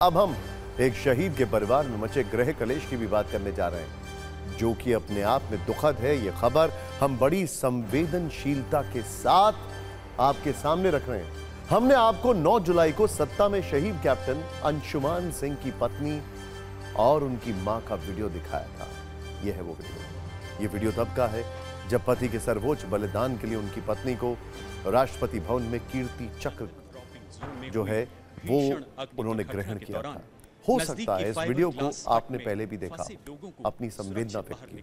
अब हम एक शहीद के परिवार में मचे गृह कलेश की भी बात करने जा रहे हैं, जो कि अपने आप में दुखद है। यह खबर हम बड़ी संवेदनशीलता के साथ आपके सामने रख रहे हैं। हमने आपको 9 जुलाई को सत्ता में शहीद कैप्टन अंशुमान सिंह की पत्नी और उनकी मां का वीडियो दिखाया था। यह है वो वीडियो। यह वीडियो तब का है जब पति के सर्वोच्च बलिदान के लिए उनकी पत्नी को राष्ट्रपति भवन में कीर्ति चक्र जो है वो उन्होंने ग्रहण किया था। हो सकता है इस वीडियो को आपने पहले भी देखा, अपनी संवेदना व्यक्त की,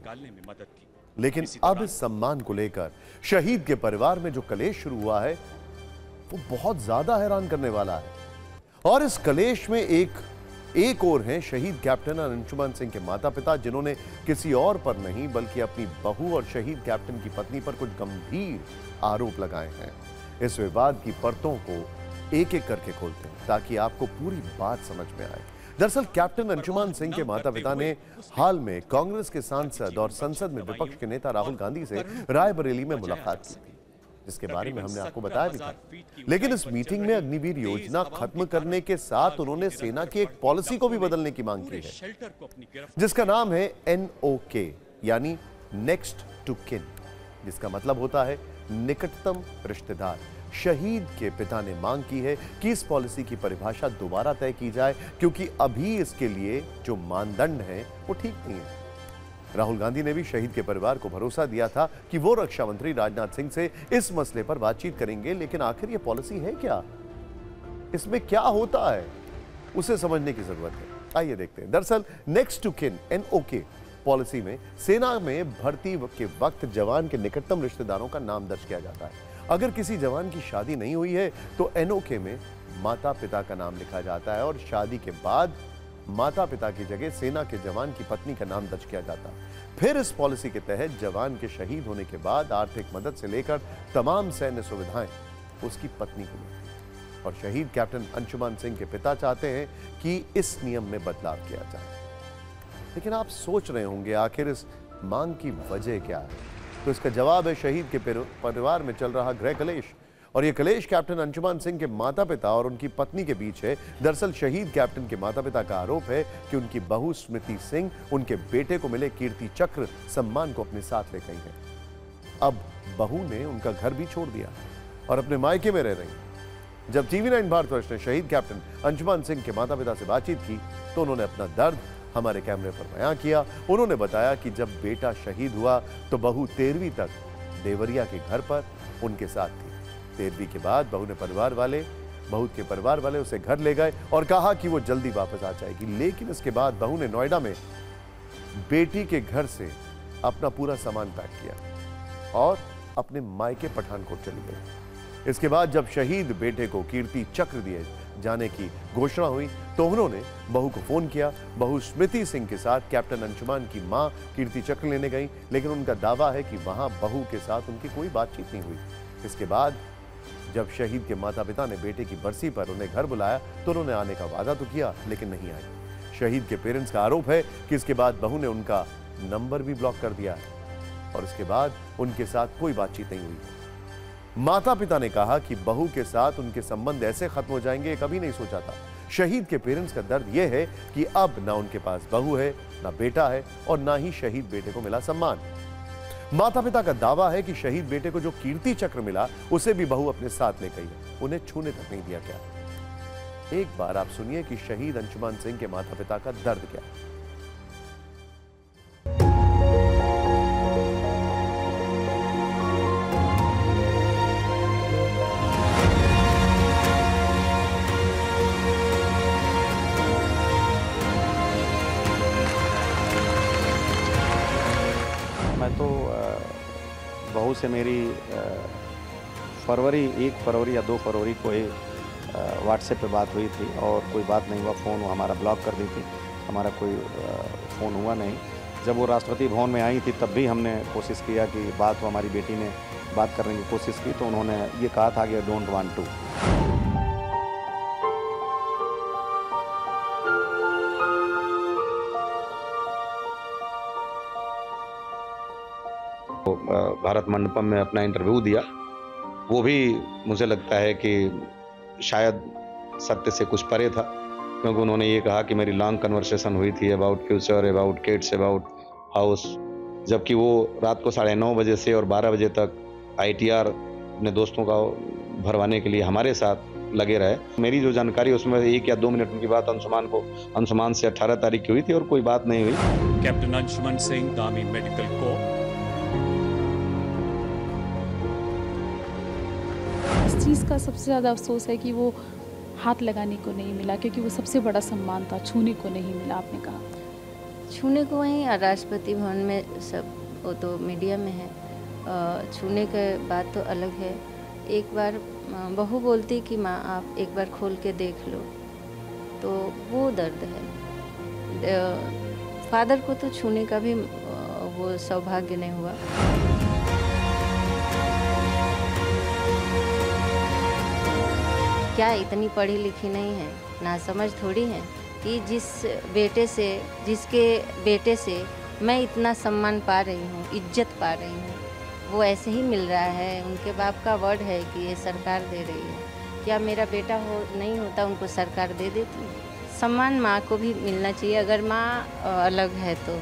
लेकिन अब इस सम्मान को लेकर शहीद के परिवार में जो कलेश शुरू हुआ है वो बहुत ज्यादा हैरान करने वाला है। और इस कलेश में एक और हैं शहीद कैप्टन अंशुमान सिंह के माता पिता, जिन्होंने किसी और पर नहीं बल्कि अपनी बहू और शहीद कैप्टन की पत्नी पर कुछ गंभीर आरोप लगाए हैं। इस विवाद की परतों को एक एक करके खोलते हैं ताकि आपको पूरी बात समझ में आए। दरअसल कैप्टन अंशुमान सिंह के माता पिता ने हाल में कांग्रेस के सांसद और संसद में विपक्ष के नेता राहुल गांधी से रायबरेली में मुलाकात की थी, जिसके बारे में हमने आपको बताया भी था। लेकिन इस मीटिंग में अग्निवीर योजना खत्म करने के साथ उन्होंने सेना की एक पॉलिसी को भी बदलने की मांग की है, जिसका नाम है NOK यानी नेक्स्ट टू किन, जिसका मतलब होता है निकटतम रिश्तेदार। शहीद के पिता ने मांग की है कि इस पॉलिसी की परिभाषा दोबारा तय की जाए, क्योंकि अभी इसके लिए जो मानदंड हैं वो ठीक नहीं है। राहुल गांधी ने भी शहीद के परिवार को भरोसा दिया था कि वो रक्षा मंत्री राजनाथ सिंह से इस मसले पर बातचीत करेंगे, लेकिन आखिर ये पॉलिसी है क्या, इसमें क्या होता है, उसे समझने की जरूरत है। आइए देखते हैं। दरअसल नेक्स्ट टू किन NOK पॉलिसी में सेना में भर्ती के वक्त जवान के निकटतम रिश्तेदारों का नाम दर्ज किया जाता है। अगर किसी जवान की शादी नहीं हुई है तो NOK में माता पिता का नाम लिखा जाता है और शादी के बाद माता पिता की जगह सेना के जवान की पत्नी का नाम दर्ज किया जाता है। फिर इस पॉलिसी के तहत जवान के शहीद होने के बाद आर्थिक मदद से लेकर तमाम सैन्य सुविधाएं उसकी पत्नी को मिलती हैं। और शहीद कैप्टन अंशुमान सिंह के पिता चाहते हैं कि इस नियम में बदलाव किया जाए। लेकिन आप सोच रहे होंगे आखिर इस मांग की वजह क्या है, तो इसका जवाब है शहीद के परिवार में चल रहा गृह कलेश। और यह कलेश कैप्टन अंशुमान सिंह के माता पिता और उनकी पत्नी के बीच है। दरअसल शहीद कैप्टन के माता पिता का आरोप है कि उनकी बहू स्मृति सिंह उनके बेटे को मिले कीर्ति चक्र सम्मान को अपने साथ ले गई है। अब बहू ने उनका घर भी छोड़ दिया और अपने मायके में रह रही। जब TV9 भारतवर्ष ने शहीद कैप्टन अंशुमान सिंह के माता पिता से बातचीत की तो उन्होंने अपना दर्द हमारे कैमरे पर बयां किया। उन्होंने बताया कि जब बेटा शहीद हुआ तो बहू 13वीं तक देवरिया के घर पर उनके साथ थी। 13वीं के बाद बहू के परिवार वाले उसे घर ले गए और कहा कि वो जल्दी वापस आ जाएगी। लेकिन इसके बाद बहू ने नोएडा में बेटी के घर से अपना पूरा सामान पैक किया और अपने मायके पठानकोट चली गई। इसके बाद जब शहीद बेटे को कीर्ति चक्र दिए जाने की घोषणा हुई तो उन्होंने बहू को फोन किया। बहू स्मृति सिंह के साथ कैप्टन अंशुमान की मां कीर्ति चक्र लेने गई, लेकिन उनका दावा है कि वहां बहू के साथ उनकी कोई बातचीत नहीं हुई। इसके बाद जब शहीद के माता पिता ने बेटे की बरसी पर उन्हें घर बुलाया तो उन्होंने आने का वादा तो किया, लेकिन नहीं आए। शहीद के पेरेंट्स का आरोप है कि इसके बाद बहू ने उनका नंबर भी ब्लॉक कर दिया और इसके बाद उनके साथ कोई बातचीत नहीं हुई। माता पिता ने कहा कि बहू के साथ उनके संबंध ऐसे खत्म हो जाएंगे, कभी नहीं सोचा था। शहीद के पेरेंट्स का दर्द यह है कि अब ना उनके पास बहू है, ना बेटा है और ना ही शहीद बेटे को मिला सम्मान। माता पिता का दावा है कि शहीद बेटे को जो कीर्ति चक्र मिला उसे भी बहू अपने साथ ले गई है, उन्हें छूने तक नहीं दिया गया। एक बार आप सुनिए कि शहीद अंशुमान सिंह के माता पिता का दर्द क्या है। मैं तो बहू से मेरी एक फरवरी या 2 फरवरी को ही व्हाट्सएप पे बात हुई थी और कोई बात नहीं हुआ। फ़ोन वो हमारा ब्लॉक कर दी थी, हमारा कोई फ़ोन हुआ नहीं। जब वो राष्ट्रपति भवन में आई थी तब भी हमने कोशिश किया कि बात हो, हमारी बेटी ने बात करने की कोशिश की तो उन्होंने ये कहा था कि don't want to. Bharat Mandapam में अपना इंटरव्यू दिया, वो भी मुझे लगता है कि शायद सत्य से कुछ परे था। क्योंकि उन्होंने ये कहा कि मेरी लॉन्ग कन्वर्सेशन हुई थी about future, about kids, about house, जबकि वो रात को 9:30 बजे से और 12 बजे तक आईटीआर अपने दोस्तों का भरवाने के लिए हमारे साथ लगे रहे। मेरी जो जानकारी उसमें 1 या 2 मिनट उनकी बात अंशुमान से 18 तारीख की हुई थी और कोई बात नहीं हुई। कैप्टन अंशुमन सिंह, दामी मेडिकल कोर। इस चीज़ का सबसे ज़्यादा अफसोस है कि वो हाथ लगाने को नहीं मिला, क्योंकि वो सबसे बड़ा सम्मान था, छूने को नहीं मिला। आपने कहा छूने को वहीं राष्ट्रपति भवन में, सब वो तो मीडिया में है, छूने के बात तो अलग है। एक बार बहू बोलती कि माँ आप एक बार खोल के देख लो, तो वो दर्द है। फादर को तो छूने का भी वो सौभाग्य नहीं हुआ। क्या इतनी पढ़ी लिखी नहीं है, ना समझ थोड़ी है कि जिसके बेटे से मैं इतना सम्मान पा रही हूँ, इज्जत पा रही हूँ, वो ऐसे ही मिल रहा है। उनके बाप का वर्ड है कि ये सरकार दे रही है। क्या मेरा बेटा नहीं होता उनको सरकार दे देती? सम्मान माँ को भी मिलना चाहिए। अगर माँ अलग है तो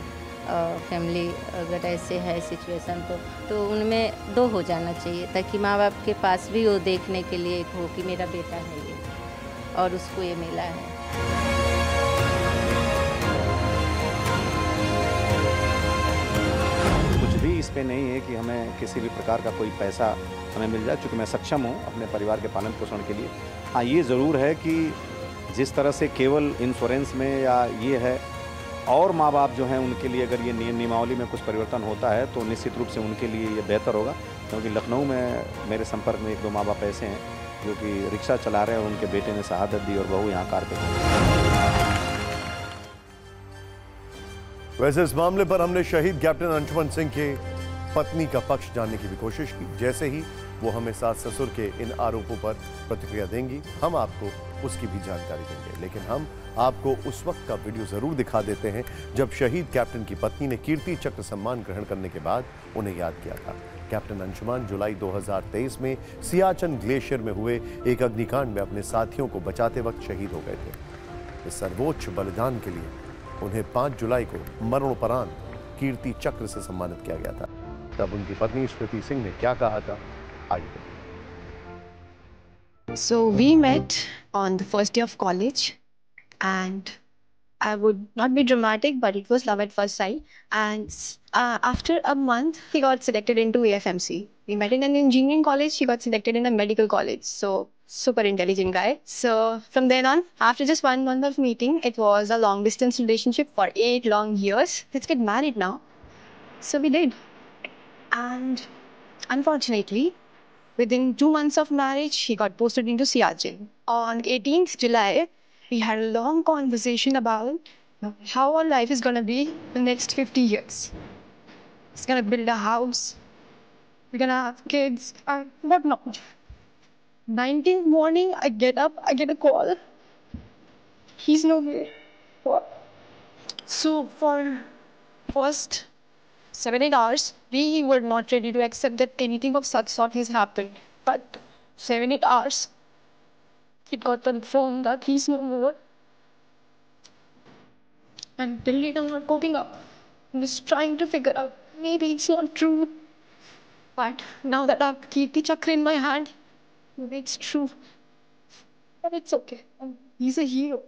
फैमिली अगर ऐसे है सिचुएशन तो उनमें दो हो जाना चाहिए, ताकि माँ बाप के पास भी वो देखने के लिए एक हो कि मेरा बेटा है ये और उसको ये मिला है। कुछ भी इस पे नहीं है कि हमें किसी भी प्रकार का कोई पैसा हमें मिल जाए, चूँकि मैं सक्षम हूँ अपने परिवार के पालन पोषण के लिए। हाँ, ये ज़रूर है कि जिस तरह से केवल इंश्योरेंस में या ये है, और माँ बाप जो हैं उनके लिए अगर ये नियमावली में कुछ परिवर्तन होता है तो निश्चित रूप से उनके लिए ये बेहतर होगा। क्योंकि लखनऊ में मेरे संपर्क में 1-2 माँ बाप ऐसे हैं जो कि रिक्शा चला रहे हैं और उनके बेटे ने शहादत दी और बहू यहाँ कार पे। वैसे इस मामले पर हमने शहीद कैप्टन अंशुमन सिंह के पत्नी का पक्ष जानने की भी कोशिश की। जैसे ही वो हमें सास ससुर के इन आरोपों पर प्रतिक्रिया देंगी, हम आपको उसकी भी जानकारी देंगे। लेकिन हम आपको उस वक्त का वीडियो जरूर दिखा देते हैं जब शहीद कैप्टन की पत्नी ने कीर्ति चक्र सम्मान ग्रहण करने के बाद उन्हें याद किया था। कैप्टन अंशुमन जुलाई 2023 में सियाचिन ग्लेशियर में हुए एक अग्निकांड में अपने साथियों को बचाते वक्त शहीद हो गए थे। इस सर्वोच्च बलिदान के लिए उन्हें 5 जुलाई को मरणोपरांत कीर्ति चक्र से सम्मानित किया गया था। तब उनकी पत्नी स्मृति सिंह ने क्या कहा था, आइए। So we met on the first day of college, and I would not be dramatic, but it was love at first sight. And after a month, he got selected into AFMC. We met in an engineering college. He got selected in a medical college. So super intelligent guy. So from then on, after just 1 month of meeting, it was a long distance relationship for 8 long years. Let's get married now. So we did. And unfortunately, within 2 months of marriage, he got posted into Siachen. On 18th July, we had a long conversation about how our life is going to be the next 50 years. He's going to build a house. We're going to have kids. But no. 19th morning, I get up, I get a call. He's nowhere. So for first 7-8 hours, we were not ready to accept that anything of such sort has happened. But 7-8 hours, it got confirmed that he's no more. And till date, I'm not coping up. I'm just trying to figure out, maybe it's not true. But now that I have Kirti Chakra in my hand, maybe it's true. But it's okay. He's a hero.